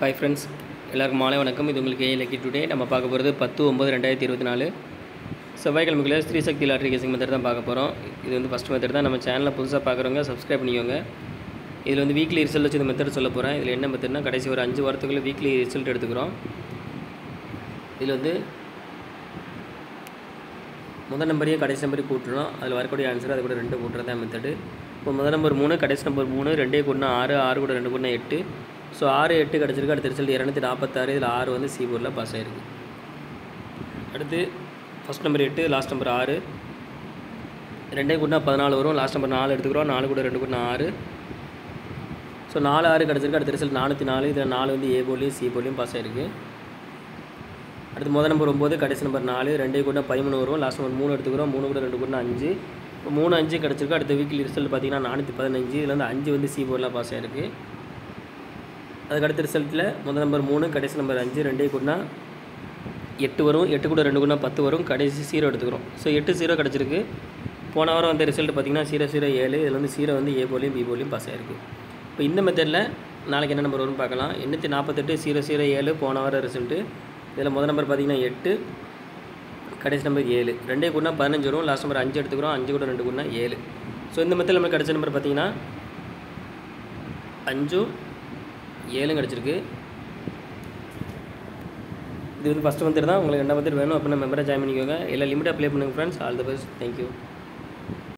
Hi friends, எல்லாருக்கும் மாலை வணக்கம். இது உங்களுக்கு லக்கி டுடே. நம்ம பார்க்க போகிறது 10/9/2024 செவ்வாய்க்கிழமைக்குள்ள ஸ்ரீ சக்தி லாட்ரி கேசிங் மெத்தட் தான் பார்க்க போகிறோம். இது வந்து ஃபஸ்ட் மெத்தட் தான். நம்ம சேனலில் புதுசாக பார்க்குறவங்க சப்ஸ்கிரைப் பண்ணிக்கோங்க. இதில் வந்து வீக்லி ரிசல்ட் வச்சு இந்த மெத்தட் சொல்ல போகிறேன். இதில் என்ன மெத்தட்னா, கடைசி ஒரு 5 வாரத்துக்குள்ளே வீக்லி ரிசல்ட் எடுத்துக்கிறோம். இதில் வந்து முதல் நம்பரையும் கடைசி நம்பரையும் கூட்டுறோம். அதில் வரக்கூடிய ஆன்சர் அது கூட 2 கூட்டுறது தான் மெத்தடு. இப்போ முதல் நம்பர் 3, கடைசி நம்பர் 3, 2 கூட்டினா 6, 6 கூட 2 கூட்டினா 8. ஸோ 6, 8 கிடச்சிருக்கு. அடுத்த ரிசல்ட் 246. இதில் 6 வந்து C போர்டில் பாஸ் ஆகிருக்கு. அடுத்து ஃபஸ்ட் நம்பர் 8, லாஸ்ட் நம்பர் 6, 2 கூட்டினா 14 வரும். லாஸ்ட் நம்பர் 4 எடுத்துக்கிறோம். 4 கூட 2 கூட்டினா 6. ஸோ 4, 6 கிடச்சிருக்கு. அடுத்த ரிசல்ட் 404. இதில் 4 வந்து A போர்ட்லேயும் C போர்ட்லேயும் பாஸ் ஆகிருக்கு. அடுத்து முதல் நம்பர் 9, கடைசி நம்பர் 4, 2 கூட்டினா 13 வரும். லாஸ்ட் நம்பர் 3 எடுத்துக்கிறோம். 3 கூட 2 கூட்டினா 5. இப்போ 3, 5 கிடச்சிருக்கு. அடுத்த வீக்லி ரிசல்ட் பார்த்தீங்கன்னா 415. இதில் வந்து 5 வந்து C போர்டில் பாஸ் ஆகிருக்கு. அதுக்கு அடுத்த ரிசல்ட்டில் முதல் நம்பர் 3, கடைசி நம்பர் 5, 2 கூட்டினா 8 வரும். 8 கூட 2 கூட்டினா 10 வரும். கடைசி 0 எடுத்துக்கிறோம். ஸோ 8 0 கிடச்சிருக்கு. போன வாரம் வந்த ரிசல்ட் பார்த்திங்கன்னா 007. இதில் வந்து 0 வந்து A போர்ட்லேயும் B போர்ட்லேயும் பாஸ் ஆகிருக்கு. இப்போ இந்த மெத்தடில் நாளைக்கு என்ன நம்பர் வரும்னு பார்க்கலாம். 848 007 போன வாரம் ரிசல்ட்டு. இதில் முதல் நம்பர் பார்த்திங்கன்னா 8, கடைசி நம்பர் 7, 2 கூட்டினா 15 வரும். லாஸ்ட் நம்பர் 5 எடுத்துக்கிறோம். 5 கூட 2 கூட்டினா 7. ஸோ இந்த மெத்தடில் நம்ம கிடச்ச நம்பர் பார்த்திங்கன்னா 5, 7 கிடச்சிருக்கு. இது வந்து ஃபஸ்ட்டு மெத்தட் தான். உங்களுக்கு 2 மெத்தட் வேணும் அப்படின்னா மெம்பரை ஜாயின் பண்ணிக்கோங்க. எல்லாம் லிமிட்டாக ப்ளே பண்ணுங்கள் friends. All the best. Thank you.